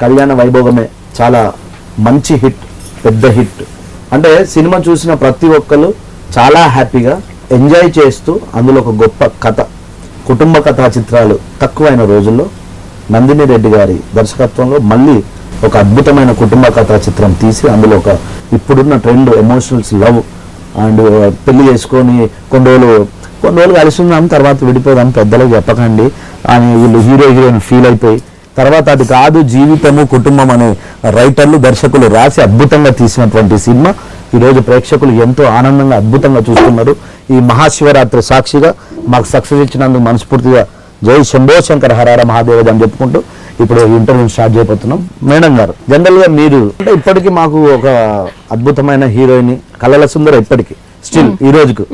కళ్యాణ వైభోగమే చాలా మంచి హిట్, పెద్ద హిట్. అంటే సినిమా చూసిన ప్రతి ఒక్కరు చాలా హ్యాపీగా ఎంజాయ్ చేస్తూ అందులో ఒక గొప్ప కథ, కుటుంబ కథా చిత్రాలు తక్కువైన రోజుల్లో నందిని రెడ్డి గారి దర్శకత్వంలో మళ్ళీ ఒక అద్భుతమైన కుటుంబ కథా చిత్రం తీసి అందులో ఒక ఇప్పుడున్న ట్రెండ్ ఎమోషనల్స్ లవ్ అండ్ పెళ్లి చేసుకొని కొన్ని రోజులు కలిసి ఉన్నాం, తర్వాత విడిపోదాం, పెద్దలకు చెప్పకండి అని వీళ్ళు హీరోయిన్ ఫీల్ అయిపోయి తర్వాత అది కాదు జీవితము కుటుంబం అనే రైటర్లు దర్శకులు రాసి అద్భుతంగా తీసినటువంటి సినిమా ఈరోజు ప్రేక్షకులు ఎంతో ఆనందంగా అద్భుతంగా చూస్తున్నారు. ఈ మహాశివరాత్రి సాక్షిగా మాకు సక్సెస్ ఇచ్చినందుకు మనస్ఫూర్తిగా జై శంభో శంకర హరహర మహాదేవ అని చెప్పుకుంటూ ఇప్పుడు ఇంటర్వ్యూ స్టార్ట్ చేయబోతున్నాం. మేడం గారు, జనరల్ గా మీరు అంటే ఇప్పటికీ మాకు ఒక అద్భుతమైన హీరోయిన్ కళల సుందర ఇప్పటికీ స్టిల్ ఈ రోజుకు,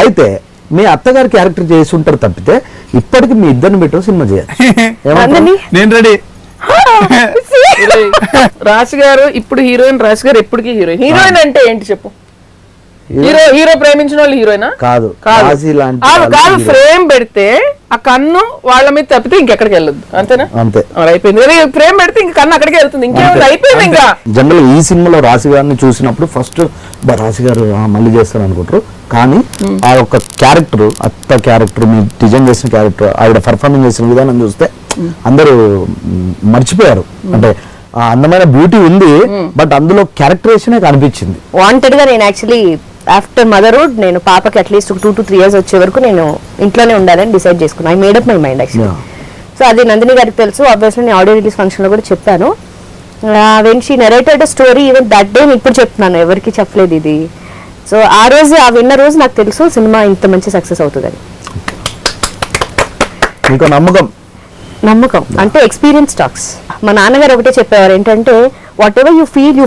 అయితే మీ అత్తగారి క్యారెక్టర్ చేసి ఉంటారు తప్పితే ఇప్పటికి మీ ఇద్దరిని పెట్టు సినిమా చేయాలి. నేను రెడీ. రాశి గారు ఇప్పుడు హీరోయిన్, రాశి గారు ఎప్పటికీ హీరోయిన్. హీరోయిన్ అంటే ఏంటి చెప్పు? హీరో ప్రేమించిన వాళ్ళు హీరోయినా? కాదు, కాదు. ఫ్రేమ్ పెడితే ఆ కన్ను వాళ్ళ మీద తప్పితే ఇంకెక్కడికి వెళ్ళదు, అంతేనా? అంతే, అయిపోయింది. ఫ్రేమ్ పెడితే ఇంక కన్ను అక్కడికి వెళ్తుంది, ఇంకేమైంది, అయిపోయింది. ఇంకా జనరల్ ఈ సినిమాలో రాశి గారిని చూసినప్పుడు ఫస్ట్ రాశి గారు మళ్ళీ చేస్తారు అనుకుంటారు, కానీ ఆ యొక్క క్యారెక్టర్, అత్త క్యారెక్టర్, మీ డిజైన్ చేసిన క్యారెక్టర్, ఆవిడ పర్ఫార్మెన్స్ చేసిన విధానం చూస్తే అందరూ మర్చిపోయారు. అంటే ఆ అందమైన బ్యూటీ ఉంది, బట్ అందులో క్యారెక్టరేషన్ కనిపించింది. వాంటెడ్ గా నేను యాక్చువల్లీ ఆఫ్టర్ మదర్హుడ్ నేను పాపకి అట్లీస్ట్ 2 to 3 years వచ్చే వరకు నేను ఇంట్లోనే ఉండాలని డిసైడ్ చేసుకున్నాను. I made up my mind actually. So అది నందిని గారికి తెలుసు. ఆబ్వియస్లీ నేను ఆడియో రిలీజ్ ఫంక్షన్ లో కూడా చెప్పాను. When she narrated story even that day ఇప్పుడు చెప్తున్నాను, ఎవరికి చెప్పలేదు ఇది. సో ఆ రోజు, ఆ విన్న రోజు నాకు తెలుసు సినిమా ఇంత మంచి సక్సెస్ అవుతుందని. నమ్మకం అంటే ఎక్స్పీరియన్స్ టాక్స్. మా నాన్నగారు ఒకటే చెప్పేవారు, ఏంటంటే whatever you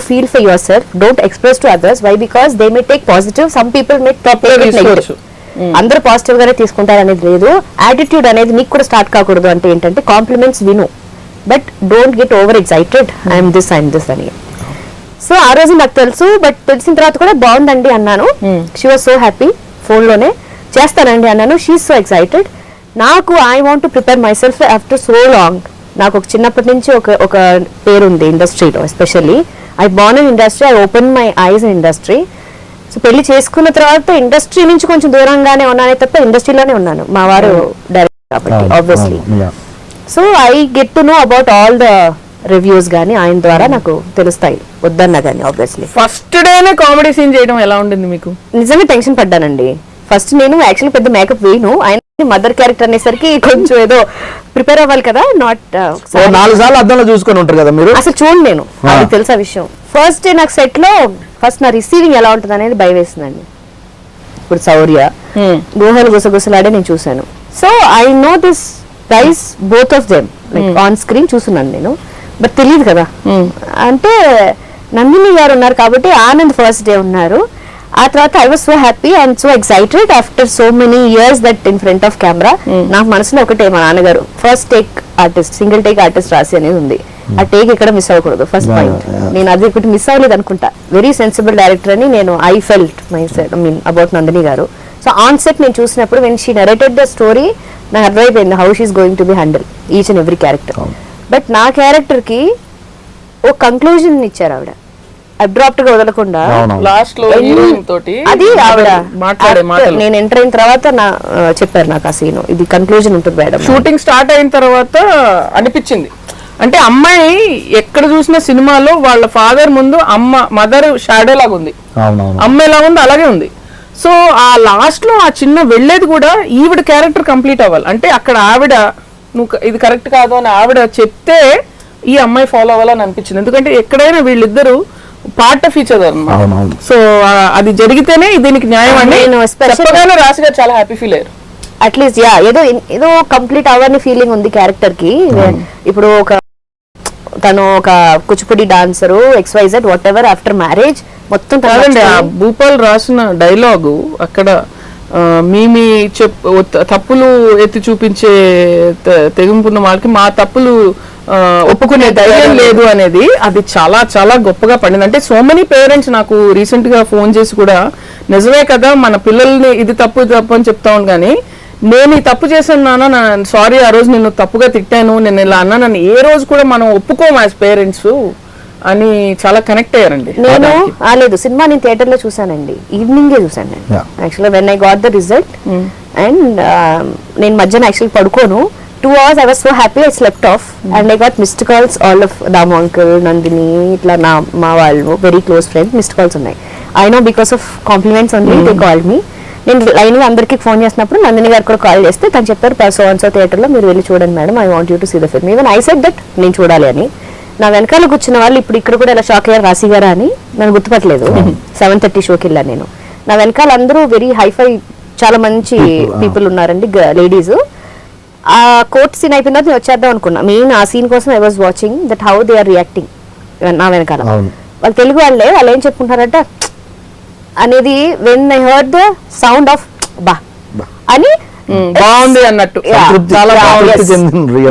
feel for yourself, don't express to others. Why? Because they may take positive, some people may take negative. అందరూ పాజిటివ్ గానే తీసుకుంటారు అనేది లేదు. యాటిట్యూడ్ అనేది నీకు కూడా స్టార్ట్ కాకూడదు. అంటే ఏంటంటే కాంప్లిమెంట్స్ విను, but don't get over excited, I'm this అని. సో ఆ రోజు నాకు తెలుసు, బట్ తెలిసిన తర్వాత కూడా బాగుందండి అన్నాను. She was so happy. Phone లోనే చేస్తానండి అన్నాను. She is so excited. నాకు I want to prepare myself after so long. నాకు ఒక చిన్నప్పటి నుంచి ఒక పేరు ఉంది ఇండస్ట్రీలో. Especially I born in industry, I open my eyes in industry. So పెళ్లి చేసుకున్న తర్వాత ఇండస్ట్రీ నుంచి కొంచెం దూరంగానే ఉన్నానే తప్ప ఇండస్ట్రీలోనే ఉన్నాను. మా వారు డైరెక్టర్ కాబట్టి obviously. So I get to know about all the reviews గానీ ఆయన ద్వారా నాకు తెలుస్తాయి, వద్దన్నా గానీ. ఆబ్వియస్లీ ఫస్ట్ డేనే కామెడీ సీన్ చేయడం ఎలా ఉండింది మీకు? నిజంగా టెన్షన్ పడ్డానండి. ఫస్ట్ నేను యాక్చువల్లీ పెద్ద మేకప్ వేయను, ఆయన మదర్ క్యారెక్టర్ అనేసరికి కొంచెం ఏదో ప్రిపేర్ అవ్వాలి కదా. నాట్ 4 సార్లు అద్దంలో చూసుకొని ఉంటారు కదా మీరు. అసలు చూడండి, నేను అది తెలుసా విషయం. ఫస్ట్ డే నాకు సెట్ లో ఫస్ట్ నా రిసీవింగ్ ఎలా ఉంటుంది అనేది భయం వేసిందండి. ఇప్పుడు శౌర్య గుహలు గుసగుసలాడే నేను చూసాను. So I know this guys, both of them, like on screen చూస్తున్నాను నేను, బట్ తెలియదు కదా. అంటే నందిని గారు ఉన్నారు కాబట్టి ఆనంద్ ఫస్ట్ డే ఉన్నారు. ఆ తర్వాత I was so happy and so excited after so many years that in front of camera. నాకు మనసులో ఒకటే, మా నాన్నగారు first take artist, single take artist రాసి అనేది ఉంది. ఆ టేక్ ఇక్కడ మిస్ అవ్వకూడదు, ఫస్ట్ పాయింట్. నేను అది ఒకటి మిస్ అవ్వలేదు అనుకుంటా. వెరీ సెన్సిబుల్ డైరెక్టర్ అని నేను I felt myself, I mean about Nandini garu. So on set నేను చూసినప్పుడు when she narrated the story, నాకు అర్థమైపోయింది how she's going to be handle each and every character. But నా క్యారెక్టర్ కి ఓ కంక్లూజన్ ఇచ్చారు ఆవిడ, అబ్రాప్ట్ గా వదలకుండా. లాస్ట్ లో తోటి అది ఆవిడ నేను ఎంటర్ అయిన తర్వాత చెప్పారు నాకు ఆ సీన్, ఇది కన్క్లూజన్ ఉంటుంది మేడం. షూటింగ్ స్టార్ట్ అయిన తర్వాత అనిపించింది, అంటే అమ్మాయి ఎక్కడ చూసిన సినిమాలో వాళ్ళ ఫాదర్ ముందు మదర్ షాడో లాగా ఉంది, అమ్మ ఎలా ఉంది అలాగే ఉంది. సో ఆ లాస్ట్ లో ఆ చిన్న వెళ్ళేది కూడా ఈవిడ క్యారెక్టర్ కంప్లీట్ అవ్వాలి. అంటే అక్కడ ఆవిడ నువ్వు ఇది కరెక్ట్ కాదు అని ఆవిడ చెప్తే ఈ అమ్మాయి ఫాలో అవ్వాలని అనిపించింది. ఎందుకంటే ఎక్కడైనా వీళ్ళిద్దరు పార్ట్ ఆఫ్ ఈచ్ అదర్ అన్నమాట. సో అది జరిగితేనే దీనికి న్యాయం అండి. చెప్పగానే రాశి గారు చాలా హ్యాపీ ఫీల్ అయ్యారు. అట్లీస్ట్ ఏదో కంప్లీట్ అవ్వని ఫీలింగ్ ఉంది క్యారెక్టర్ కి. ఇప్పుడు తను ఒక Kuchipudi dancer, XYZ what ever, after marriage మొత్తం భూపాల్ రాసిన డైలాగు అక్కడ మీ తప్పులు ఎత్తి చూపించే తెగింపున్న వాళ్ళకి మా తప్పులు ఒప్పుకునే ధైర్యం లేదు అనేది, అది చాలా చాలా గొప్పగా పడింది. అంటే సో మెనీ పేరెంట్స్ నాకు రీసెంట్ గా ఫోన్ చేసి కూడా నిజమే కదా మన పిల్లల్ని ఇది తప్పు అని చెప్తాం, కానీ నేను ఈ తప్పు చేశాను నాన్న, సారీ ఆ రోజు నిన్ను తప్పుగా తిట్టాను, నేను ఇలా అన్నానని ఏ రోజు కూడా మనం ఒప్పుకోము యాజ్ పేరెంట్స్ అని చాలా కనెక్ట్ అయ్యారండి. నేను లేదు, సినిమా నేను థియేటర్ లో చూసానండి, ఈవినింగే చూసాను నేను యాక్చువల్గా when I got the result. And నేను మధ్యాహ్నం actually పడుకోను, 2 hours I was so happy I slept off and I got missed calls, all of Damu uncle, Nandini, itla ma vallu very close friends missed calls unnai. I know because of compliments only they called me. నేను line గా అందరికి phone చేసినప్పుడు నందిని గారు కూడా call చేస్తే తను చెప్పారు so and so theatre లో మీరు వెళ్ళి చూడండి madam, I want you to see the film. Even I said that నేను చూడాలి అని. నా వెనకాల కూర్చున్న వాళ్ళు ఇప్పుడు ఇక్కడ కూడా ఇలా షాక్ అయ్యారు, రాశి గారా అని నన్ను గుర్తుపట్టలేదు. 7:30 షోకి వెళ్ళాను నేను. నా వెనకాల అందరూ వెరీ హైఫై చాలా మంచి పీపుల్ ఉన్నారండి, లేడీస్. ఆ కోర్ట్ సీన్ అయిపోయిన తర్వాత నేను వచ్చేద్దాం అనుకున్నా. మెయిన్ ఆ సీన్ కోసం I was watching that how they are reacting. నా వెనకాల వాళ్ళు తెలుగు వాళ్ళే, వాళ్ళు ఏం చెప్పుకుంటారంటే అనేది when I heard the sound of బా అని బాగుంది అన్నట్టు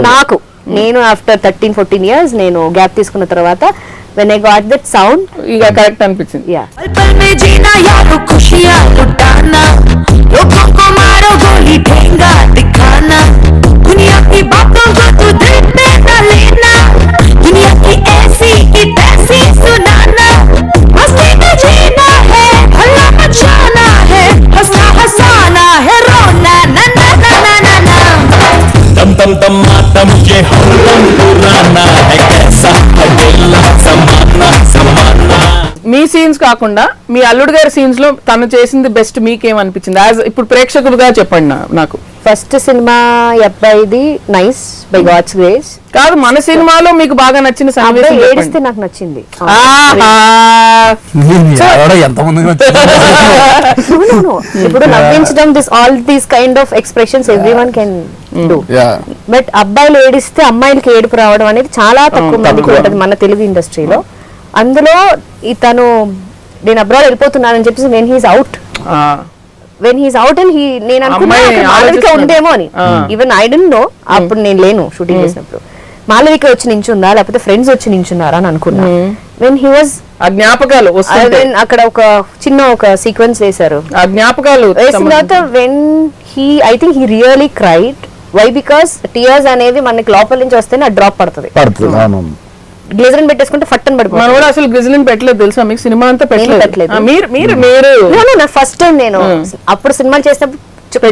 నాకు, నేను ఆఫ్టర్ 13-14 years నేను గ్యాప్ తీసుకున్న తర్వాత when I got that sound ఇక కరెక్ట్ అనిపించింది. మీ సీన్స్ కాకుండా మీ అల్లుడు గారి సీన్స్ లో తను చేసింది బెస్ట్ మీకేమనిపించింది యాజ్ ఇప్పుడు ప్రేక్షకులుగా చెప్పండి నాకు. ఫస్ట్ సినిమా అబ్బాయిది నైస్ బై గాడ్స్ గ్రేస్. కాదు, మన సినిమాలో మీకు బాగా నచ్చిన సన్నివేశం ఏడిస్తే నాకు నచ్చింది. ఇప్పుడు నవ్వించడం this all these kind of expressions everyone can do, but అబ్బాయిలు ఏడిస్తే అమ్మాయిలకి ఏడుపు రావడం అనేది చాలా తక్కువ మందికి ఉంటుంది మన తెలుగు ఇండస్ట్రీలో. అందులో తను నేను అబ్రాడ్ వెళ్ళిపోతున్నానని చెప్పేసి వెన్ హీస్ అవుట్ అండ్ నేను అనుకున్నా ఉందేమో అని. ఈవెన్ ఐ డోంట్ నో, అప్పుడు నేను లేను షూటింగ్ చేసినప్పుడు. మాలవిక వచ్చి నించుందా లేకపోతే ఫ్రెండ్స్ వచ్చి నించున్నారా అని అనుకున్నా. వెన్ హీ వాజ్ జ్ఞాపకాలు అక్కడ ఒక చిన్న ఒక సీక్వెన్స్ వేశారు, ఆ జ్ఞాపకాలు వేసిన తర్వాత when he I think he really cried. Why? Because tears అనేది మనకి లోపల నుంచి వస్తేనే డ్రాప్ పడుతుంది. గ్లిజరిన్ పెట్టేసుకుంటే ఫట్టన్ పడిపోతుంది. మనం కూడా అసలు గ్లిజరిన్ పెట్టలేదు తెలుసా మీకు, సినిమా అంతా పెట్టలేదు. మీరు ఫస్ట్ టైం నేను అప్పుడు సినిమాలు చేసినప్పుడు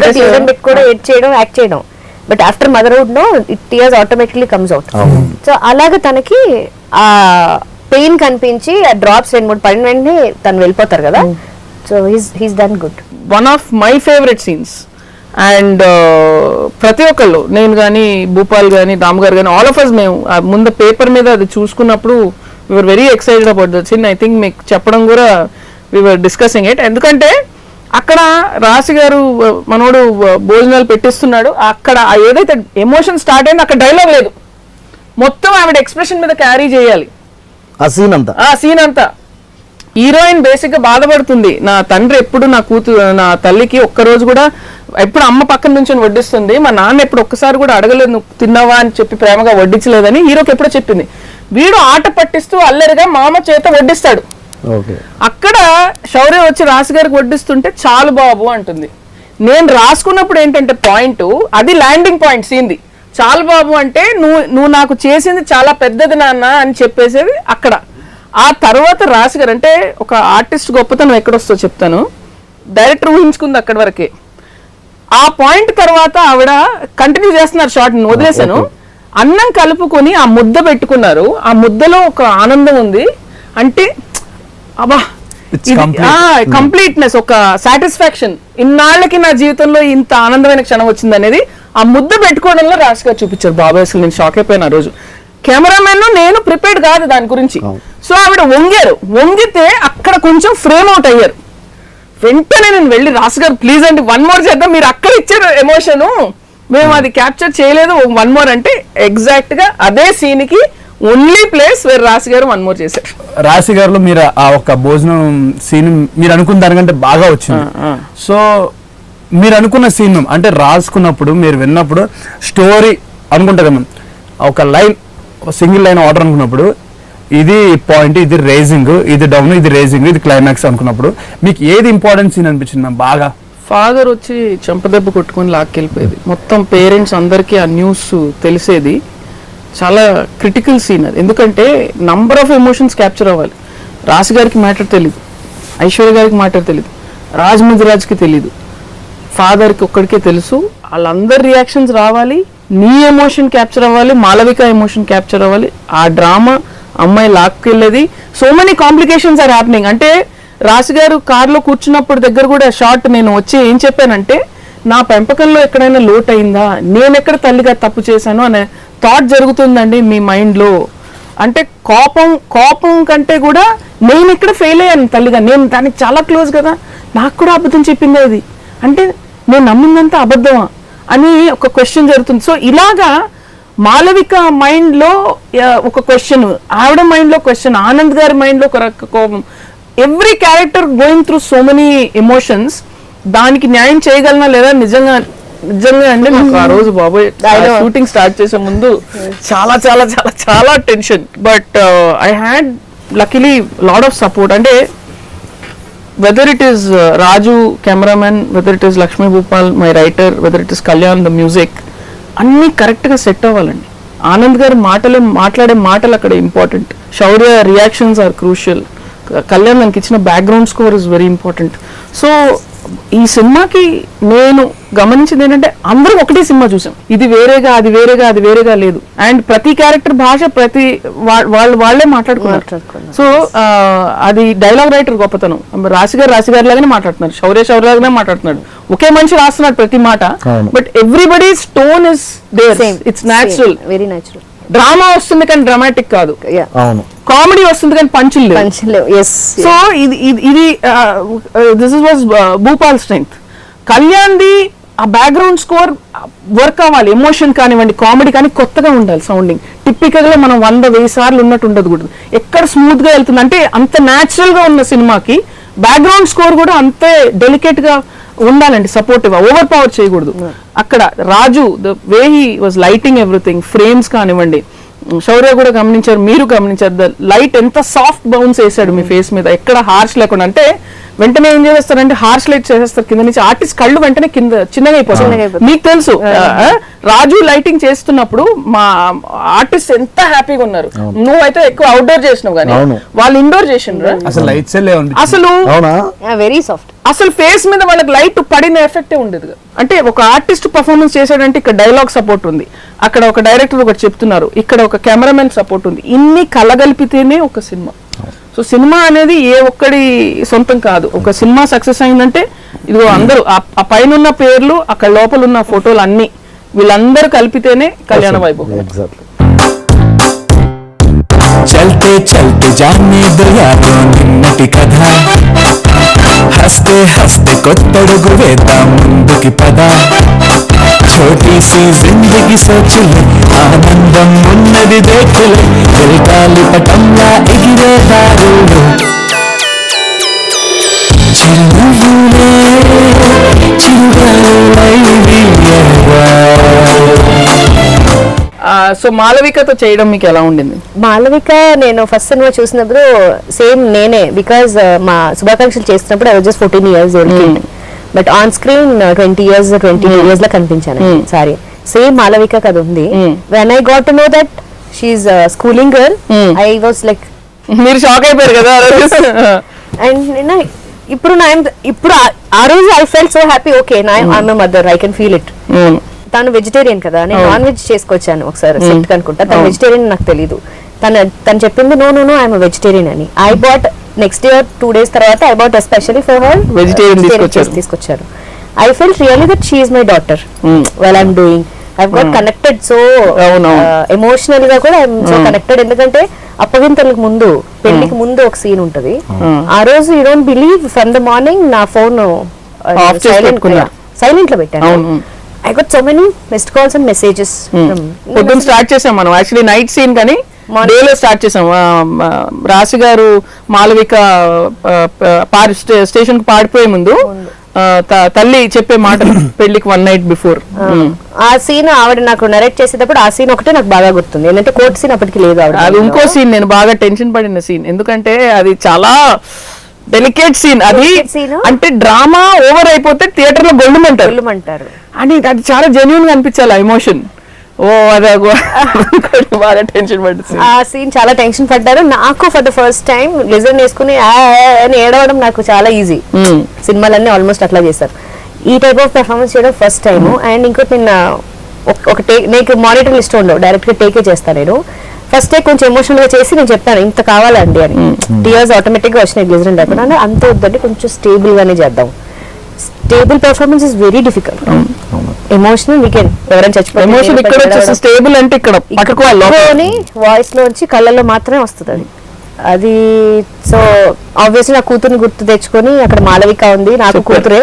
గ్లిజరిన్ పెట్టి కూడా ఎడ్ చేయడం యాక్ట్ చేయడం, but after motherhood no it tears automatically comes out. So అలాగే తనకి ఆ పెయిన్ కనిపించి ఆ డ్రాప్స్ 2-3 పడిన వెంటనే తను వెళ్ళిపోతారు కదా. So he's done good. One of my favourite scenes. And ప్రతి ఒక్కళ్ళు, నేను కానీ భూపాల్ కానీ రామ్ గారు కానీ ఆల్ ఆఫ్ అస్, మేము ముందు పేపర్ మీద అది చూసుకున్నప్పుడు we're very excited about the scene. I think మీకు చెప్పడం కూడా వీఆర్ డిస్కసింగ్ ఇట్. ఎందుకంటే అక్కడ రాశి గారు మనోడు భోజనాలు పెట్టిస్తున్నాడు, అక్కడ ఏదైతే ఎమోషన్ స్టార్ట్ అయింది అక్కడ డైలాగ్ లేదు, మొత్తం ఆవిడ ఎక్స్ప్రెషన్ మీద క్యారీ చేయాలి ఆ సీన్ అంతా. హీరోయిన్ బేసిక్ గా బాధపడుతుంది, నా తండ్రి ఎప్పుడు నా నా తల్లికి ఒక్కరోజు కూడా ఎప్పుడు అమ్మ పక్కన నుంచి వడ్డిస్తుంది, మా నాన్న ఎప్పుడు ఒక్కసారి కూడా అడగలేదు నువ్వు తిన్నావా అని చెప్పి ప్రేమగా వడ్డించలేదని హీరోకి ఎప్పుడో చెప్పింది. వీడు ఆట పట్టిస్తూ అల్లరిగా మామ చేత వడ్డిస్తాడు. అక్కడ శౌర్య వచ్చి రాశి గారికి వడ్డిస్తుంటే చాలు బాబు అంటుంది. నేను రాసుకున్నప్పుడు ఏంటంటే పాయింట్ అది ల్యాండింగ్ పాయింట్ సీన్ది. చాలు బాబు అంటే నువ్వు నాకు చేసింది చాలా పెద్దది నాన్న అని చెప్పేసేది అక్కడ. ఆ తర్వాత రాశి గారు అంటే ఒక ఆర్టిస్ట్ గొప్పతనం ఎక్కడొస్తో చెప్తాను, డైరెక్టర్ ఊహించుకుంది అక్కడి వరకే. ఆ పాయింట్ తర్వాత ఆవిడ కంటిన్యూ చేస్తున్నారు షార్ట్, వదిలేశాను. అన్నం కలుపుకొని ఆ ముద్ద పెట్టుకున్నారు, ఆ ముద్దలో ఒక ఆనందం ఉంది. అంటే అబ్బా కంప్లీట్నెస్, ఒక సాటిస్ఫాక్షన్, ఇన్నాళ్ళకి నా జీవితంలో ఇంత ఆనందమైన క్షణం వచ్చింది అనేది ఆ ముద్ద పెట్టుకోవడంలో రాశి గారు చూపించారు. బాబాయ్ అసలు నేను షాక్ అయిపోయిన రోజు. కెమెరామెన్ నేను ప్రిపేర్డ్ కాదు దాని గురించి. సో ఆవిడ వంగితే అక్కడ కొంచెం ఫ్రేమ్ అవుట్ అయ్యారు. వెంటనే నేను వెళ్ళి రాశి గారు ప్లీజ్ అండి 1 more చేద్దాం, మీరు అక్కడ ఇచ్చారు ఎమోషన్, మేము అది క్యాప్చర్ చేయలేదు, 1 more అంటే ఎగ్జాక్ట్ గా అదే సీన్ కి ఓన్లీ ప్లేస్ వేరే రాశి గారు 1 more చేశారు. రాశి గారిలో మీరు ఆ ఒక్క భోజనం సీన్ మీరు అనుకున్న దానికంటే బాగా వచ్చింది. సో మీరు అనుకున్న సీన్ అంటే రాసుకున్నప్పుడు మీరు విన్నప్పుడు స్టోరీ అనుకుంటారేమో, ఒక లైన్ సింగిల్ లైన్ ఆర్డర్ అనుకున్నప్పుడు ఇది పాయింట్, ఇది రేజింగ్, ఇది డౌన్, ఇది రేజింగ్, ఇది క్లైమాక్స్ అనుకున్నప్పుడు మీకు ఏది ఇంపార్టెంట్ సీన్ అనిపించింది బాగా ఫాదర్ వచ్చి చెంపదెబ్బ కొట్టుకొని లాక్కెళ్ళిపోయేది. మొత్తం పేరెంట్స్ అందరికీ ఆ న్యూస్ తెలిసేది. చాలా క్రిటికల్ సీన్ అది, ఎందుకంటే నంబర్ ఆఫ్ ఎమోషన్స్ క్యాప్చర్ అవ్వాలి. రాశి గారికి మ్యాటర్ తెలీదు, ఐశ్వర్య గారికి మ్యాటర్ తెలీదు, రాజ్కి తెలీదు, ఫాదర్కి ఒక్కడికే తెలుసు. వాళ్ళందరి రియాక్షన్స్ రావాలి, నీ ఎమోషన్ క్యాప్చర్ అవ్వాలి, మాలవిక ఎమోషన్ క్యాప్చర్ అవ్వాలి. ఆ డ్రామా అమ్మాయి లాక్కెళ్ళేది. So many complications are happening. అంటే రాశి గారు కార్లో కూర్చున్నప్పుడు దగ్గర కూడా షార్ట్ నేను వచ్చి ఏం చెప్పానంటే, నా పెంపకంలో ఎక్కడైనా లోటు అయిందా, నేను ఎక్కడ తల్లిగా తప్పు చేశాను అనే థాట్ జరుగుతుందండి మీ మైండ్లో. అంటే కోపం కంటే కూడా నేను ఎక్కడ ఫెయిల్ అయ్యాను తల్లిగా, నేను దానికి చాలా క్లోజ్ కదా, నాకు కూడా అబద్ధం చెప్పింది అది, అంటే నేను నమ్మిందంతా అబద్ధమా అని ఒక క్వశ్చన్ జరుగుతుంది. సో ఇలాగా మాలవిక మైండ్లో ఒక క్వశ్చన్, ఆవిడ మైండ్లో క్వశ్చన్, ఆనంద్ గారి మైండ్లో ఒక కోపం. Every character going through so many emotions. దానికి న్యాయం చేయగలనా లేదా నిజంగా అండి నాకు ఆ రోజు బాబోయ్ షూటింగ్ స్టార్ట్ చేసే ముందు చాలా చాలా చాలా చాలా tension. But I had luckily lot of support. అంటే whether it is Raju cameraman, whether it is Lakshmi Bhupal my writer, whether it is Kalyan the music, అన్నీ కరెక్ట్గా సెట్ అవ్వాలండి. ఆనంద్ గారు మాట్లాడే మాటలు అక్కడ important, Shaurya reactions are crucial, Kalyan నాకు ఇచ్చిన background score is very important. So ఈ సినిమాకి నేను గమనించింది ఏంటంటే అందరం ఒకటే సినిమా చూసాం, ఇది వేరేగా అది వేరేగా అది వేరేగా లేదు. అండ్ ప్రతి క్యారెక్టర్ భాష ప్రతి వాళ్ళే మాట్లాడుకున్నారు. సో అది డైలాగ్ రైటర్ గొప్పతనం. రాశి గారు లాగానే మాట్లాడుతున్నారు, శౌర్య లాగానే మాట్లాడుతున్నాడు, ఒకే మనిషి రాస్తున్నాడు ప్రతి మాట. But everybody tone is there, it's natural, very natural. Drama వస్తుంది కానీ డ్రామాటిక్ కాదు, కామెడీ వస్తుంది కానీ పంచులు లేవు. సో ఇది దిస్ వాజ్ భూపాల్ స్ట్రెంగ్త్. కళ్యాణ్ది ఆ బ్యాక్గ్రౌండ్ స్కోర్ వర్క్ అవ్వాలి, ఎమోషన్ కానివ్వండి, కామెడీ కానీ కొత్తగా ఉండాలి. సౌండింగ్ టిపికల్ గా మనం 100,000 సార్లు ఉన్నట్టు ఉండదు కూడా, ఎక్కడ స్మూత్ గా వెళ్తుంది. అంటే అంత న్యాచురల్ గా ఉన్న సినిమాకి బ్యాక్గ్రౌండ్ స్కోర్ కూడా అంతే డెలికేట్ గా ఉండాలండి, సపోర్టివ్, ఓవర్ పవర్ చేయకూడదు. అక్కడ Raju the way he was lighting everything, frames కానివ్వండి, శౌర్య కూడా గమనించారు, మీరు గమనించారు, ద లైట్ ఎంత సాఫ్ట్ బౌన్స్ వేసాడు మీ ఫేస్ మీద, ఎక్కడ హార్ష్ లేకుండా. అంటే వెంటనే ఏం చేస్తారంటే హార్ష్ లైట్ చేసేస్తారు కింద నుంచి, ఆర్టిస్ట్ కళ్ళు వెంటనే కింద చిన్నగా అయిపోతుంది. మీకు తెలుసు రాజు లైటింగ్ చేస్తున్నప్పుడు మా ఆర్టిస్ట్ ఎంత హ్యాపీగా ఉన్నారు. నువ్వైతే ఎక్కువ అవుట్డోర్ చేసినావు కానీ వాళ్ళు ఇండోర్ చేసిండ్రు, అసలు వెరీ సాఫ్ట్. అసలు ఫేస్ మీద వాళ్ళకి లైట్ పడిన ఎఫెక్టే ఉండేది. అంటే ఒక ఆర్టిస్ట్ పర్ఫార్మెన్స్ చేశాడంటే ఇక్కడ డైలాగ్ సపోర్ట్ ఉంది, అక్కడ ఒక డైరెక్టర్ ఒకటి చెప్తున్నారు, ఇక్కడ ఒక కెమెరామెన్ సపోర్ట్ ఉంది, ఇన్ని కలగలిపితేనే ఒక సినిమా. సో సినిమా అనేది ఏ ఒక్కడి సొంతం కాదు. ఒక సినిమా సక్సెస్ అయిందంటే ఇదిగో అందరూ ఆ పైన ఉన్న పేర్లు, అక్కడ లోపల ఉన్న ఫోటోలు అన్ని వీళ్ళందరూ కలిపితేనే కళ్యాణ వైభవం. చల్తే చల్తే జానే దో యాదో నిన్నటి కథ, హస్తే హస్తే కొత్తడుగు వేద్దాం ముందుకి పద, छोटी सी जिंदगी सोचले ఆనందం ఉన్నది దేఖలే, వెల్గాలి పటంలా ఎగిరే దారులు, చిరునవ్వులే చిరుగాలులై వీయగా. సో మాలవికతో చేయడం మీకు ఎలా ఉండింది? మాలవిక నేను ఫస్ట్ సినిమా చూసినప్పుడు సేమ్ నేనే, బికాజ్ మా శుభాకాంక్షలు చేసినప్పుడు I was just 14 years old, but on screen 22 years లా కనిపించాను. సారీ, సేమ్ మాలవిక కదా ఉంది. When I got to know that she is schooling girl, I was like, మీరు షాక్ అయిపోయారు కదా. అండ్ ఇప్పుడు ఆ రోజు I felt so happy, okay నా I'm a mother, I can feel it. తను వెజిటేరియన్ కదా, నేను నాన్ వెజ్ చేసుకొచ్చాను ఒకసారి సెట్ అనుకుంటా, తను వెజిటేరియన్ నాకు తెలీదు. తను చెప్పింది నో ఐఎమ్ వెజిటేరియన్ అని. I bought next year 2 days తర్వాత I bought especially for her vegetarian తీసుకొచ్చారు. I felt really that she is my daughter well I'm doing. I got connected so emotional గా కూడా I'm so connected. ఎందుకంటే అప్పగింతలకు ముందు, పెళ్లికి ముందు ఒక సీన్ ఉంటది. ఆ రోజు you don't believe, from the morning నా ఫోన్ సైలెంట్ లో పెట్టాను. I got so many missed calls and messages. పొద్దున్న స్టార్ట్ చేసాం మనం, యాక్చువల్లీ నైట్ సీన్ కానీ డేలో స్టార్ట్ చేసాం. రాశి గారు మాలవిక స్టేషన్ కు పాడిపోయే ముందు తల్లి చెప్పే మాటలు పెళ్లికి 1 night బిఫోర్. ఆ సీన్ ఆవిడ నాకు నరేట్ చేసేటప్పుడు ఆ సీన్ ఒకటే నాకు బాగా గుర్తుంది, ఏంటంటే కోర్టు సీన్ అప్పటికి లేదు ఆవిడ. అది ఇంకో సీన్ నేను బాగా టెన్షన్ పడిన సీన్, ఎందుకంటే అది చాలా డెలికేట్ సీన్ అది. Delicate scene. అంటే డ్రామా ఓవర్ అయిపోతే థియేటర్ లో గొల్లుమంటారు అంటారు. అని అది చాలా జెన్యున్ గా అనిపించాలి ఆ ఎమోషన్. ఓ అదే బాగా టెన్షన్ పడుతుంది ఆ సీన్ చాలా టెన్షన్ పడ్డారు. నాకు for the first time listen వేసుకుని అని ఏడవడం నాకు చాలా ఈజీ. సినిమాలన్నీ ఆల్మోస్ట్ అట్లా చేస్తారు. ఈ టైప్ ఆఫ్ పెర్ఫార్మెన్స్ చేయడం ఫస్ట్ టైం. అండ్ ఇంకోటి నేను ఒక టేక్, నీకు మానిటర్ లిస్ట్ ఉండవు, డైరెక్ట్ గా టేకే చేస్తాను నేను. ఫస్ట్ టేక్ కొంచెం ఎమోషనల్ గా చేసి నేను చెప్తాను ఇంత కావాలండి అని. టీయర్స్ ఆటోమేటిక్ గా వచ్చినాయి గ్లిజరిన్ లేకుండా. అంత వద్దండి, కొంచెం స్టేబుల్ గానే చేద్దాం. Stable performance is very difficult. Emotional weekend ఎవరైనా ఎమోషన్ ఇక్కడ వచ్చేసి స్టేబుల్ అంటే ఇక్కడ పట్టుకోవాలి వాయిస్ లోంచి కళ్ళల్లో మాత్రమే వస్తుంది అది. అది సో ఆబ్వియస్లీ నా కూతుర్ని గుర్తు తెచ్చుకొని, అక్కడ మాలవిక ఉంది నాకు కూతురే,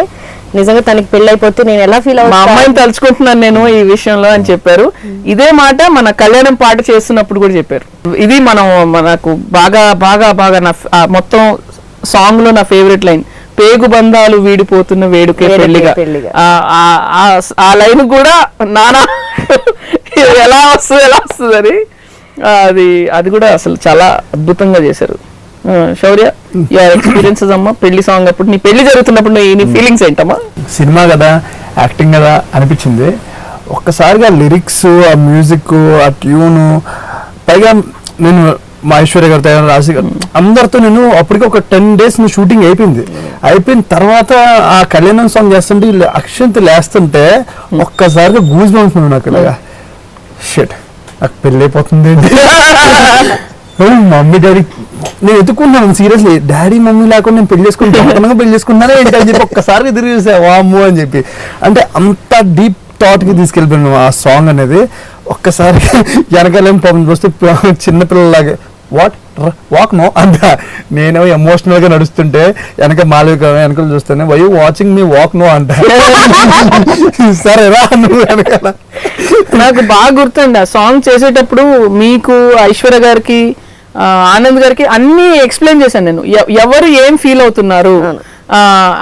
నిజంగా తనకి పెళ్లి అయిపోతే నేను ఎలా ఫీల్ మా అవుతా, అమ్మాయిని తలుచుకుంటున్నాను నేను ఈ విషయంలో అని చెప్పారు. ఇదే మాట మన కళ్యాణం పాట చేస్తున్నప్పుడు కూడా చెప్పారు. ఇది మనకు బాగా బాగా బాగా నా మొత్తం సాంగ్ లో నా ఫేవరెట్ లైన్, పేగు బంధాలు వీడిపోతున్న వేడుకే పెళ్లిగా. ఆ లైన్ కూడా నానా ఎలా వస్తుంది అని అది కూడా అసలు చాలా అద్భుతంగా చేశారు. శౌర్య, యువర్ ఎక్స్పీరియన్సెస్ అమ్మా పెళ్లి సాంగ్ అప్పుడు, నీ పెళ్లి జరుగుతున్నప్పుడు నీ ఫీలింగ్స్ ఏంటమ్మా? సినిమా కదా, యాక్టింగ్ కదా అనిపించింది. ఒక్కసారిగా లిరిక్స్, ఆ మ్యూజిక్, ఆ ట్యూను, పైగా నేను మా ఐశ్వర్య గారితో రాసి అందరితో నేను అప్పటికి ఒక 10 days షూటింగ్ అయిపోయిన తర్వాత ఆ కళ్యాణం సాంగ్ చేస్తుంటే అక్షంత లేస్తుంటే ఒక్కసారిగా గూజ్ బంప్స్ నాకు ఇలాగా షిట్ నాకు పెళ్ళి అయిపోతుంది. మమ్మీ డాడీ నేను ఎత్తుకున్నాను సీరియస్లీ, డాడీ మమ్మీ లేకుండా నేను పెళ్లి చేసుకుంటున్నారా ఏంటి అని చెప్పి ఒక్కసారి ఎదురు చూసా వాము అని చెప్పి. అంటే అంత డీప్ థాట్ కి తీసుకెళ్ళిపోయాను ఆ సాంగ్ అనేది. ఒక్కసారి వెనకాలేం పాపం చూస్తే చిన్నపిల్లలాగా వాక్ నో అంట, నేను ఎమోషనల్ గా నడుస్తుంటే వెనక మాలవిక వెనకలు చూస్తేనే why watching me walk no అంట. సరే రా నువ్వు వెనకాల. నాకు బాగా గుర్తుంది ఆ సాంగ్ చేసేటప్పుడు మీకు ఐశ్వర్య గారికి ఆనంద్ గారికి అన్ని ఎక్స్ప్లెయిన్ చేశాను నేను, ఎవరు ఏం ఫీల్ అవుతున్నారు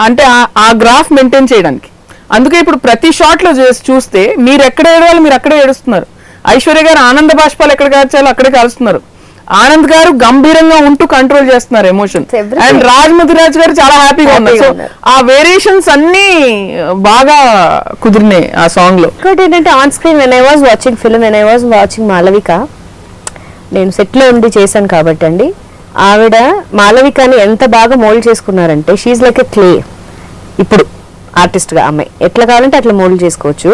అంటే ఆ గ్రాఫ్ మెయింటైన్ చేయడానికి. అందుకే ఇప్పుడు ప్రతి షాట్ లో చూస్తే మీరు ఎక్కడ ఏడవాలి మీరు అక్కడే ఏడుస్తున్నారు. ఐశ్వర్య గారు ఆనంద బాష్పాలు ఎక్కడ కాల్చాలో అక్కడే కాల్స్తున్నారు. ఆనంద్ గారు గంభీరంగా ఉంటూ కంట్రోల్ చేస్తున్నారు ఎమోషన్. అండ్ రాజ్ గారు చాలా హ్యాపీగా ఉన్నారు. సో ఆ వేరియేషన్స్ అన్ని బాగా కుదిరినాయి ఆ సాంగ్ లో. ఇంకోటి ఏంటంటే on screen when I was watching film, when I was watching Malavika, నేను సెట్ లో ఉండి చేశాను కాబట్టి అండి, ఆవిడ మాలవికని ఎంత బాగా మోల్డ్ చేసుకున్నారంటే షీఈ్ లైక్ ఎ క్లే. ఇప్పుడు ఆర్టిస్ట్ గా అమ్మాయి ఎట్లా కావాలంటే అట్లా మోల్డ్ చేసుకోవచ్చు.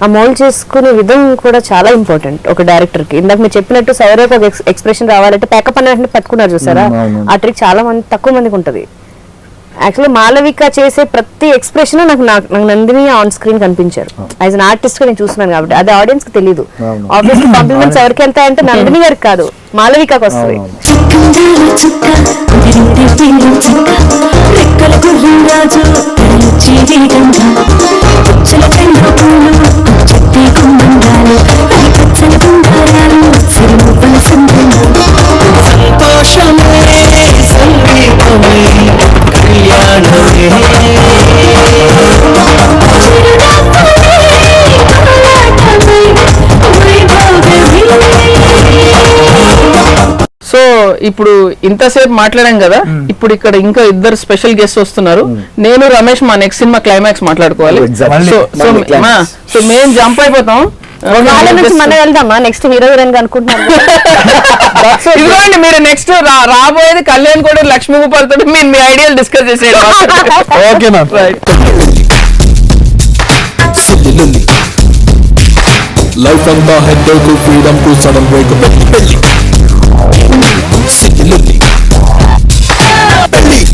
ఆ మోల్డ్ చేసుకునే విధం కూడా చాలా ఇంపార్టెంట్ ఒక డైరెక్టర్ కి. ఇందాక మీరు చెప్పినట్టు సౌరవ్ ఒక ఎక్స్ప్రెషన్ రావాలంటే ప్యాకప్ అన్నట్టు పట్టుకున్నారు చూసారా, ఆ ట్రిక్ చాలా తక్కువ మందికి ఉంటది. యాక్చువల్లీ మాలవిక చేసే ప్రతి ఎక్స్ప్రెషన్ నాకు నందిని ఆన్ స్క్రీన్ కనిపించారు. యాజ్ అన్ ఆర్టిస్ట్ గా నేను చూస్తున్నాను కాబట్టి అది ఆడియన్స్ కి తెలియదు. ఆబ్వియస్లీ కాంప్లిమెంట్స్ ఎవరికి వెళ్తాయంటే నందిని గారికి కాదు, మాలవికకి వస్తుంది. సో ఇప్పుడు ఇంతసేపు మాట్లాడాం కదా, ఇప్పుడు ఇక్కడ ఇంకా ఇద్దరు స్పెషల్ గెస్ట్ వస్తున్నారు. నేను రమేష్ మా నెక్స్ట్ సినిమా క్లైమాక్స్ మాట్లాడుకోవాలి. సో మేము జంప్ అయిపోతాం. వాళ్ళ నుంచి మనం వెళ్దామా నెక్స్ట్ హీరో హీరోయిన్ గా అనుకుంటున్నాను. ఇదిగోండి మీరు నెక్స్ట్ రాబోయేది కళ్యాణ్ కూడా లక్ష్మీ గోపాల్తో మీరు మీ ఐడియాలు డిస్కస్ చేసేయండి. ఓకేనా? లైఫ్ అంతా హెడ్డేకు ఫ్రీడమ్ కు సడన్ బ్రేక్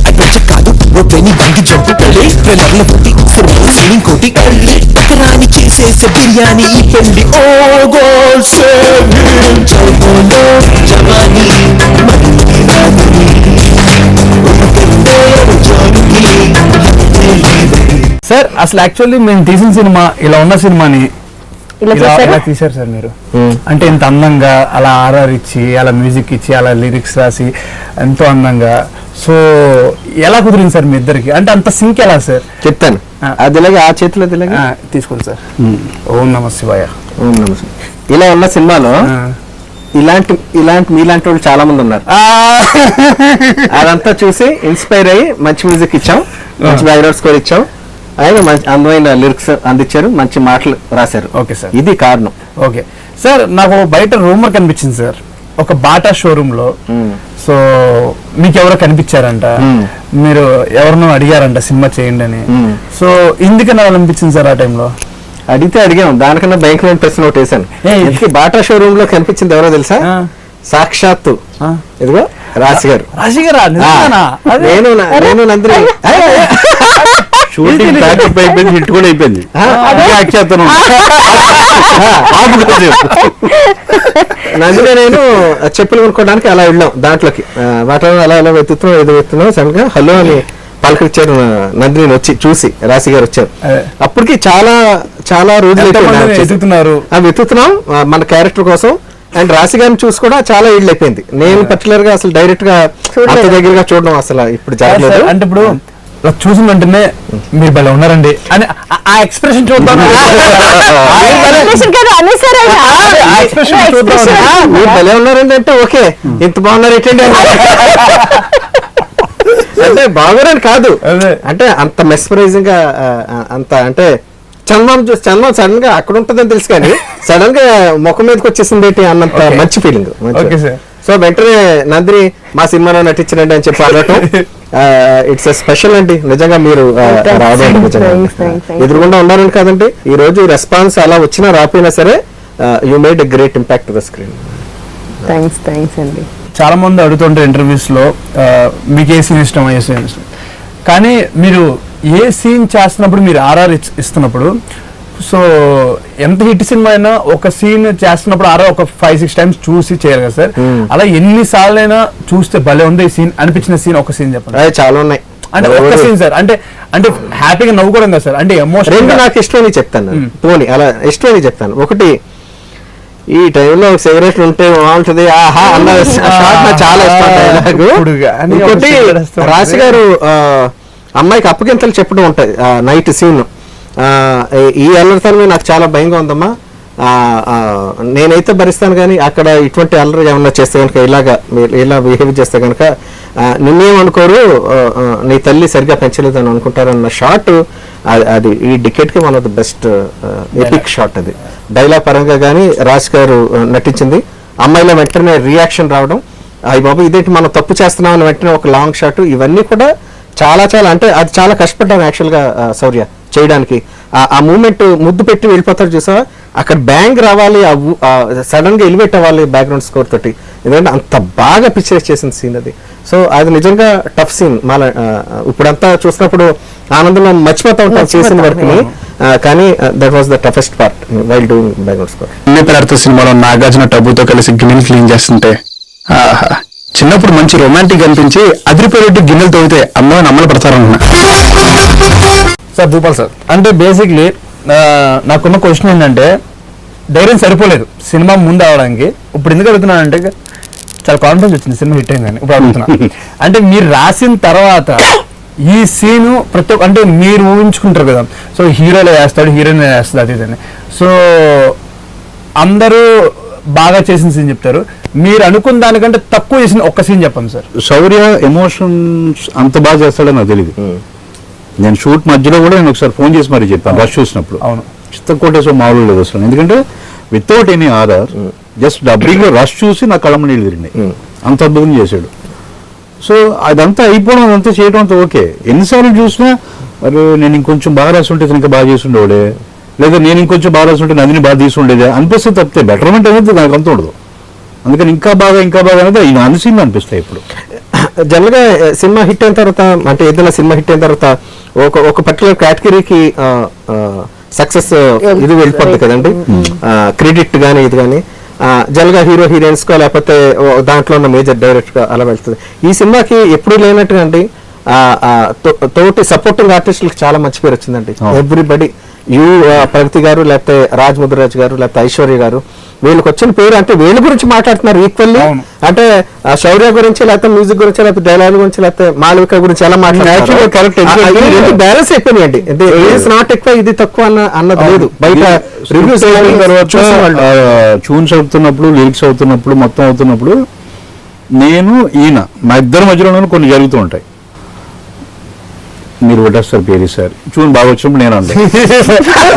పెళ్లి కాదు ఓపెని బంగి జంపు పెళ్లి ట్రైలర్ల పుట్టి స్విమ్మింగ్ కోటి పెళ్లి రాని చేసేసే బిర్యానీ ఈ పెళ్లి ఓ గోల్ జవానీ సార్ అసలు యాక్చువల్లీ మేము తీసిన సినిమా ఇలా ఉన్న సినిమాని ఇలా తీశారు సార్ మీరు. అంటే ఇంత అందంగా అలా ఆర్ఆర్ ఇచ్చి అలా మ్యూజిక్ ఇచ్చి అలా లిరిక్స్ రాసి ఎంతో అందంగా. సో ఎలా కుదిరింది సార్ మీ ఇద్దరికి? అంటే అంత సింక్ ఎలా సార్? చెప్తాను. అది ఆ చేతిలో తీసుకోండి సార్. ఓం నమ శివాయ. ఓం నమ శివాయ. ఇలా ఉన్న సినిమాలో ఇలాంటి మీలాంటి వాళ్ళు చాలా మంది ఉన్నారు. అదంతా చూసి ఇన్స్పైర్ అయ్యి మంచి మ్యూజిక్ ఇచ్చాం, మంచి బ్యాక్గ్రౌండ్ స్కోర్ ఇచ్చాం, ఆయన మంచి అందమైన లిరిక్స్ అందించారు, మంచి మాటలు రాశారు. ఓకే సార్, ఇది కారణం. ఓకే సార్, నాకు బయట రూమర్ కనిపించింది సార్, ఒక బాటా షోరూమ్ లో. సో మీకు ఎవరో కనిపించారంట, మీరు ఎవరినో అడిగారంట సినిమా చేయండి అని. సో ఎందుకని అలా అనిపించింది సార్ ఆ టైంలో? అడిగాం, దానికన్నా భయంకరమైన ప్రశ్న ఒకటి వేసాను. ఎందుకు బాటా షోరూమ్ లో కనిపించింది ఎవరో తెలుసా? సాక్షాత్తు ఇదిగో రాశి గారు. నేను నందిని షూటింగ్ ప్యాకప్ అయిపోయింది, హిట్ కూడా అయిపోయింది. నందిని నేను చెప్పులు కొనుక్కోవడానికి అలా వెళ్ళాం, దాంట్లోకి వాటిలో అలా వెతుకుతున్నాం సడన్ గా హలో అని పలకరించారు నందిని వచ్చి చూసి, రాశి గారు వచ్చారు. అప్పటికి చాలా చాలా రోజులు వెతుకుతున్నాం మన క్యారెక్టర్ కోసం. అండ్ రాశి గారిని చూసి కూడా చాలా ఏళ్ళు అయిపోయింది. నేను పర్టికులర్ గా అసలు డైరెక్ట్ గా అంత దగ్గరగా చూడడం అసలు ఇప్పుడు జరగలేదు. అంటే ఇప్పుడు చూసిన వెంటనే మీరు భలే ఉన్నారండి అని ఆ ఎక్స్ప్రెషన్ చూద్దాం, మీరు భలే ఉన్నారండి అంటే ఓకే, ఇంత బాగున్నారు ఏంటండి అంటే బాగోరని కాదు, అంటే అంత మెస్మరైజింగ్ గా అంత అంటే చందనం సడన్ గా అక్కడ ఉంటుందని తెలుసు కానీ సడన్ గా ముఖం మీదకి వచ్చేసింది ఏంటి అన్నంత మంచి ఫీలింగ్. సో వెంటనే నందిని మా సినిమాలో నటించండి అని చెప్పి అడగటం ఇట్స్ స్పెషల్ అండి. నిజంగా మీరు రావడం ఎదురుగుండా ఉన్నారని కాదండి, ఈ రోజు రెస్పాన్స్ అలా వచ్చినా రాపోయినా సరే you made a great impact to the screen. Thanks అండి. చాలా మంది అడుగుతుంటారు ఇంటర్వ్యూస్ లో మీకు ఏ సీన్ ఇష్టం, ఏ సీన్ ఇష్టం, కానీ మీరు ఏ సీన్ చేస్తున్నప్పుడు, మీరు ఆర్ఆర్ ఇస్తున్నప్పుడు, సో ఎంత హిట్ సినిమా అయినా ఒక సీన్ చేస్తున్నప్పుడు ఆర్ఆర్ ఒక 5-6 టైమ్స్ చూసి చేయాలి కదా సార్. అలా ఎన్నిసార్లు అయినా చూస్తే భలే ఉంది ఈ సీన్ అనిపించిన సీన్ ఒక సీన్ చెప్పండి. చాలా ఉన్నాయి, అంటే ఒక సీన్ సార్, అంటే అంటే హ్యాపీగా నవ్వుకోవడం కదా సార్, అంటే ఎమోషన్. నాకు ఇష్టమని చెప్తాను, పోనీ అలా ఇష్టమని చెప్తాను. ఒకటి, ఈ టైంలో సిగరెట్ ఉంటే బాగుంటది ఆహా అన్న షాట్ చాలా ఇష్టం. ఇంకోటి రాశి గారు అమ్మాయికి అప్పగింతలు చెప్పడం ఉంటాయి నైట్ సీన్. ఈ అల్లరితనమే నాకు చాలా భయంగా ఉందమ్మా, నేనైతే భరిస్తాను కానీ అక్కడ ఇటువంటి అల్లరి ఏమన్నా చేస్తే కనుక ఇలా బిహేవ్ చేస్తే కనుక నిన్నేమనుకోరు, నీ తల్లి సరిగ్గా పెంచలేదు అని అనుకుంటారన్న షాట్. అది ఈ డికెట్కి one of the best epic shot. అది డైలాగ్ పరంగా కానీ రాజ్ గారు నటించింది. అమ్మాయిలో వెంటనే రియాక్షన్ రావడం, అయ్యి బాబు ఇదేంటి మనం తప్పు చేస్తున్నాం అని వెంటనే ఒక లాంగ్ షాట్, ఇవన్నీ కూడా చాలా చాలా అంటే అది చాలా కష్టపడ్డాను యాక్చువల్గా శౌర్య చేయడానికి. ఆ మూమెంట్ ముద్దు పెట్టి వెళ్ళిపోతారు చూసా, అక్కడ బ్యాంగ్ రావాలి, సడన్ గా ఎలివేట్ అవ్వాలి బ్యాక్గ్రౌండ్ స్కోర్ తోటి, ఎందుకంటే అంత బాగా పిక్చరైజ్ చేసిన సీన్ అది. సో అది నిజంగా టఫ్ సీన్. మళ్ళీ ఇప్పుడంతా చూసినప్పుడు ఆనందంలో మర్చిపోతా ఉంటాం చేసిన వర్క్ ని, కానీ that was the toughest part while doing background score. అన్నపేరుతో సినిమాలో నాగార్జున టబ్బుతో కలిసి గిన్నెలు క్లీన్ చేస్తుంటే చిన్నప్పుడు మంచి రొమాంటిక్ అనిపించి అదిరిపోయేట్టు గిన్నెలు తవ్వితే అమ్మాయిని అమ్మలు పడతారనుకున్నా. సార్ భూపాల్ సార్, అంటే బేసిక్లీ నాకున్న క్వశ్చన్ ఏంటంటే ధైర్యం సరిపోలేదు సినిమా ముందు అవడానికి. ఇప్పుడు ఎందుకు అడుగుతున్నానంటే చాలా కాన్ఫిడెన్స్ వచ్చింది సినిమా హిట్ అయిందని ఇప్పుడు అడుగుతున్నా. అంటే మీరు రాసిన తర్వాత ఈ సీను ప్రతి ఒక్క, అంటే మీరు ఊహించుకుంటారు కదా, సో హీరోలో వేస్తాడు, హీరోయిన్ వేస్తుంది అది ఇదని, సో అందరూ బాగా చేసిన సీన్ చెప్తారు, మీరు అనుకున్న దానికంటే తక్కువ చేసిన ఒక్క సీన్ చెప్పండి సార్. శౌర్య ఎమోషన్స్ అంత బాగా చేస్తాడని నాకు తెలియదు. నేను షూట్ మధ్యలో కూడా నేను ఒకసారి ఫోన్ చేసి మరీ చెప్పాను రష్ చూసినప్పుడు. అవును, చిత్తకోటేశ్వర మామూలు లేదు అసలు, ఎందుకంటే without any RR just dubbing లో రష్ చూసి నా కళ్ళ నీళ్ళు తిరిగినాయి, అంత అద్భుతం చేశాడు. సో అదంతా అయిపోవడం, అదంతా చేయడం అంతా ఓకే. ఎన్నిసార్లు చూసినా మరి నేను ఇంకొంచెం బాగా రాసి ఉంటే ఇంకా బాగా చేసి ఉండేవాడే, లేదా నేను ఇంకొంచెం బాగా రాసి ఉంటే నదిని బాగా తీసి ఉండేదే అనిపిస్తే తప్పితే బెటర్మెంట్ అనేది నాకు అంత ఉండదు. అందుకని ఇంకా బాగా అనేది ఈ అన్ని సినిమా అనిపిస్తాయి. ఇప్పుడు జనరల్గా సినిమా హిట్ అయిన తర్వాత, అంటే ఏదైనా సినిమా హిట్ అయిన తర్వాత ఒక పర్టికులర్ కేటగిరీకి సక్సెస్ ఇది వెళ్ళిపోద్ది కదండి, క్రెడిట్ కానీ ఇది కానీ. జనరల్గా హీరో హీరోయిన్స్ కో లేకపోతే దాంట్లో ఉన్న మేజర్ డైరెక్టర్ అలా వెళ్తుంది. ఈ సినిమాకి ఎప్పుడు లేనట్టుగా అండి తోటి సపోర్టింగ్ ఆర్టిస్టులకు చాలా మంచి పేరు వచ్చిందండి. ఎవ్రీబడి, ప్రగతి గారు, లేకపోతే రాజ్ ముద్రరాజ్ గారు, లేకపోతే ఐశ్వర్య గారు, వీళ్ళకి వచ్చిన పేరు అంటే వీళ్ళ గురించి మాట్లాడుతున్నారు ఈక్వల్లీ. అంటే శౌర్య గురించి లేకపోతే మ్యూజిక్ గురించి లేకపోతే డైలాగ్ గురించి లేకపోతే మాళవిక గురించి ఎలా మాట్లాడుతున్నారు కరెక్ట్ బ్యాలెన్స్ అయిపోయినాయండి. ఇది నాట్ ఎక్కువ ఇది తక్కువ అన్నది లేదు. బయట రివ్యూస్ ట్యూన్స్ అవుతున్నప్పుడు, లిరిక్స్ అవుతున్నప్పుడు, మొత్తం అవుతున్నప్పుడు నేను ఈయన మా ఇద్దరి మధ్యలో కొన్ని జరుగుతూ ఉంటాయి. మీరు పట్టేస్తారు పేరు సార్, చూని బాగా వచ్చినప్పుడు నేను అంటే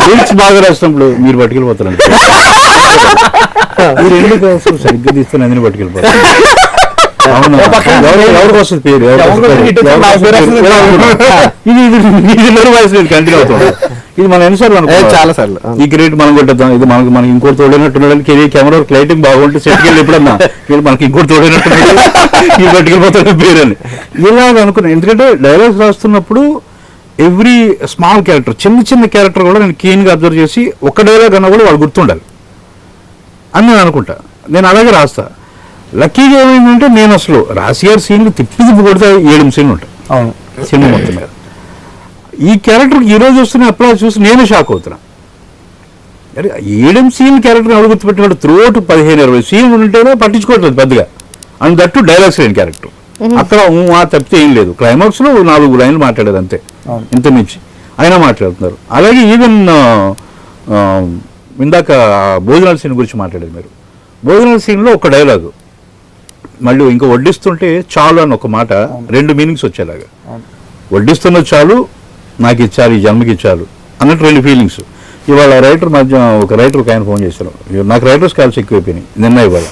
లిరిక్స్ బాగా రాసినప్పుడు మీరు పట్టుకెళ్ళిపోతారండి. మీరు ఎందుకు రాస్తారు సరిగ్గా తీస్తే నందిని పట్టుకెళ్ళిపోతారు. అవును, ఎవరికి వస్తుంది పేరు, ఇది వాయిస్ కంటిన్యూ అవుతుంది. ఇది మనం ఎన్నిసార్లు చాలా సార్లు ఈ క్రెడిట్ మనం కొట్టేద్దాం, ఇది మనకి ఇంకోటి తోడైనట్టు కెమెరా లైటింగ్ బాగుంటే సెట్కి వెళ్ళి ఎప్పుడన్నా మనకి ఇంకోటి తోడైనట్టు ఇది పట్టుకెళ్ళిపోతాడు పేరు అని ఇలా అనుకున్నాను. ఎందుకంటే డైలాగ్స్ రాస్తున్నప్పుడు ఎవ్రీ స్మాల్ క్యారెక్టర్, చిన్న చిన్న క్యారెక్టర్ కూడా నేను కీన్గా అబ్జర్వ్ చేసి ఒక డైలాగ్ అన్నా కూడా వాళ్ళు గుర్తుండాలి అని నేను అనుకుంటా. నేను అలాగే రాస్తా. లక్కీగా ఏమైందంటే నేను అసలు రాశి గారి సీన్లు తిప్పి కొడితే 7 సీన్లు ఉంటాయి అవును సినిమా మొత్తం మీద. ఈ క్యారెక్టర్ ఈరోజు వస్తున్న అప్లా చూసి నేను షాక్ అవుతున్నా. అరే 7 సీన్ క్యారెక్టర్ ఎవరు గుర్తుపెట్టినాడు? త్రూఅవుట్ 15-20 సీన్లు ఉంటేనే పట్టించుకోవట్లేదు పెద్దగా. అండ్ దట్టు డైలాగ్స్ లేని క్యారెక్టర్. అక్కడ తప్పితే ఏం లేదు. క్లైమాక్స్ లో 4 లైన్లు మాట్లాడేది అంతే, ఇంత మించి అయినా మాట్లాడుతున్నారు. అలాగే ఈవెన్ ఇందాక భోజనాల సీన్ గురించి మాట్లాడేది మీరు. భోజనాల సీన్లో ఒక డైలాగు, మళ్ళీ ఇంకా వడ్డిస్తుంటే చాలు అని ఒక మాట, 2 మీనింగ్స్ వచ్చేలాగా. వడ్డిస్తున్న చాలు, నాకు ఇచ్చారు, ఈ జన్మకి ఇచ్చారు అన్నట్టు 2 ఫీలింగ్స్. ఇవాళ రైటర్ ఒక ఆయన ఫోన్ చేశారు, నాకు రైటర్స్ కాల్స్ ఎక్కువైపోయినాయి నిన్న. ఇవాళ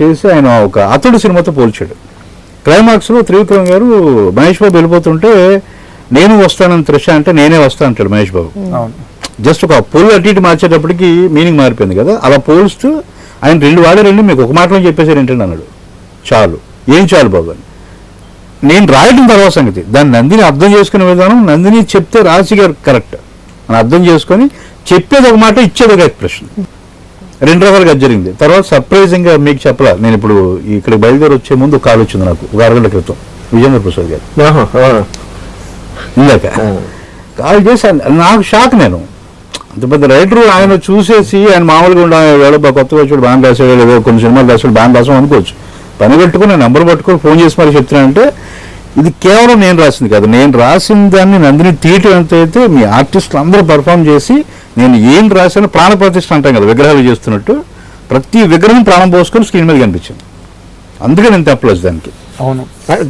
చేసి ఆయన ఒక అతడు సినిమాతో పోల్చాడు. క్లైమాక్స్లో త్రివిక్రమ్ గారు మహేష్ బాబు వెళ్ళిపోతుంటే నేను వస్తానని త్రిష అంటే నేనే వస్తా అంటాడు మహేష్ బాబు. జస్ట్ ఒక పోల్ అటు ఇటు మార్చేటప్పటికి మీనింగ్ మారిపోయింది కదా. అలా పోల్స్తూ ఆయన 2 వాడారండి, మీకు ఒక మాటలో చెప్పేశారు ఏంటండి అన్నాడు. చాలు, ఏం చాలు బాబు అని. నేను రాయడం తర్వాత సంగతి, దాన్ని నందిని అర్థం చేసుకునే విధానం, నందిని చెప్తే రాశి గారు కరెక్ట్ అని అర్థం చేసుకొని చెప్పేది ఒక మాట, ఇచ్చేది ఒక ఎక్స్ప్రెషన్. 2 రకాలుగా జరిగింది. తర్వాత సర్ప్రైజింగ్గా మీకు చెప్పలా, నేను ఇప్పుడు ఇక్కడ బయలుదేరి వచ్చే ముందు కాల్ వచ్చింది నాకు 1 అరగంట క్రితం, విజేంద్ర ప్రసాద్ గారు ఇందాక కాల్ చేసి. నాకు షాక్. నేను అంత పెద్ద రైటర్ ఆయన చూసేసి ఆయన మామూలుగా ఉండాలి, కొత్తగా వచ్చాడు బాగా రాసాడు, లేదో కొన్ని సినిమాలు రాసాడు బాగా రాసాం అనుకోవచ్చు. పని పెట్టుకుని నెంబర్ పట్టుకొని ఫోన్ చేసి మరి చెప్తున్నానంటే ఇది కేవలం నేను రాసింది కాదు. నేను రాసిన దాన్ని నందిని తీయటం ఎంతైతే మీ ఆర్టిస్టులు అందరూ పర్ఫామ్ చేసి నేను ఏం రాశానో ప్రాణ ప్రతిష్ఠ అంటాం కదా, విగ్రహాలు చేస్తున్నట్టు ప్రతి విగ్రహం ప్రాణం పోసుకొని స్క్రీన్ మీద కనిపించింది. అందుకే నేను తెప్పలేదు దానికి. అవును,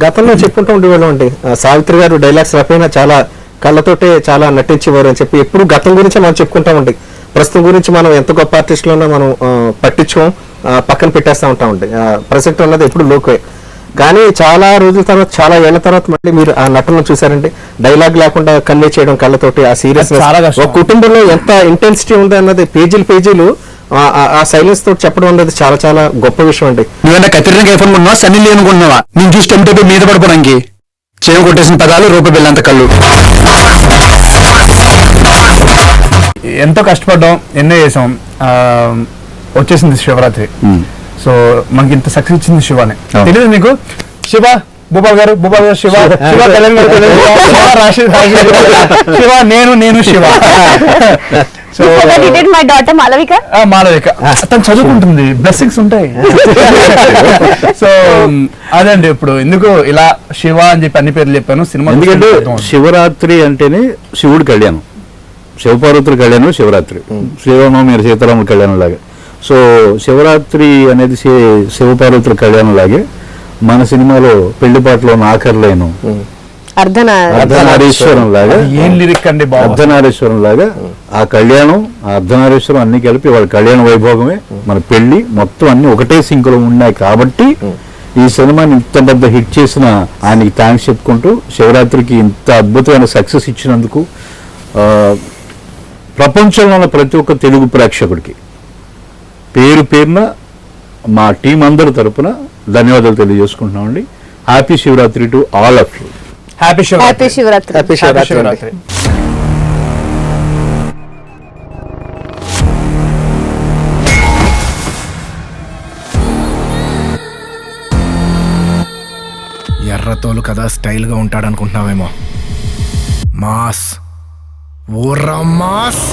గతంలో చెప్పుకుంటూ ఉండేవాళ్ళం అండి, సావిత్రి గారు డైలాగ్స్ రాకపోయినా చాలా కళ్ళతోటే చాలా నటించేవారు అని చెప్పి ఎప్పుడు గతం గురించి మనం చెప్పుకుంటా ఉంటాం. ప్రస్తుతం గురించి మనం ఎంత గొప్ప ఆర్టిస్టులో మనం పట్టించుకోం, పక్కన పెట్టేస్తూ ఉంటాం ఉంటాయి. ప్రసక్తి ఉన్నది ఎప్పుడు లోకే. కానీ చాలా రోజుల తర్వాత, చాలా ఏళ్ల తర్వాత మళ్ళీ మీరు ఆ నటనను చూసారంటే డైలాగ్ లేకుండా కన్వే చేయడం కళ్ళతోటి, ఆ సీరియస్నెస్, ఒక కుటుంబంలో ఎంత ఇంటెన్సిటీ ఉంది అన్నది పేజీలు ఆ సైలెన్స్ తోటి చెప్పడం అనేది చాలా చాలా గొప్ప విషయం అండి. నువ్వన్నా కత్తిరిన అనుకున్నావా, సన్నీ లే అనుకుంటున్నావా? నేను చూసి టెంపే మీద పడిపోవడానికి చేయం కొట్టేసిన పదాలు, రూపాయి బిల్లంత కళ్ళు. ఎంతో కష్టపడ్డాం, ఎన్నో చేసాం, వచ్చేసింది శివరాత్రి. సో మనకి ఇంత సక్సెస్ ఇచ్చింది శివానే. తెలియదు మీకు? శివ భూపాల్ గారు శివ కళ్యాణ్ గారు, శివ నేను Shiva. So my daughter Malavika తను చదువుకుంటుంది, బ్లెస్సింగ్స్ ఉంటాయి. సో అదండి, ఇప్పుడు ఎందుకు ఇలా శివ అని చెప్పి అన్ని పేర్లు చెప్పాను సినిమా. ఎందుకంటే శివరాత్రి అంటేనే శివుడు కళ్యాణం, శివపార్వతుల కళ్యాణం శివరాత్రి, శ్రీరామనవమి సీతారాముల కళ్యాణం లాగా. సో శివరాత్రి అనేది శివపార్వతుల కళ్యాణం లాగే మన సినిమాలో పెళ్లి పాటలో ఆఖరిలేను అర్ధనారీశ్వరం లాగా, ఏం లిరిక్ అండి, అర్ధనారీశ్వరం లాగా ఆ కళ్యాణం, ఆ అర్ధనారీశ్వరం అన్ని కలిపి వాళ్ళ కళ్యాణ వైభోగమే మన పెళ్లి మొత్తం అన్ని ఒకటే సింకులో ఉన్నాయి. కాబట్టి ఈ సినిమాని ఇంత పెద్ద హిట్ చేసిన ఆయనకి థ్యాంక్స్ చెప్పుకుంటూ, శివరాత్రికి ఇంత అద్భుతమైన సక్సెస్ ఇచ్చినందుకు ప్రపంచంలో ఉన్న ప్రతి ఒక్క తెలుగు ప్రేక్షకుడికి పేరున మా టీం అందరి తరపున ధన్యవాదాలు తెలియజేసుకుంటున్నామండి. Happy Shivaratri to all of you. Happy Shivaratri. ఎర్రతోలు కదా స్టైల్గా ఉంటాడనుకుంటున్నావేమో. Mass ఓర్రా mass.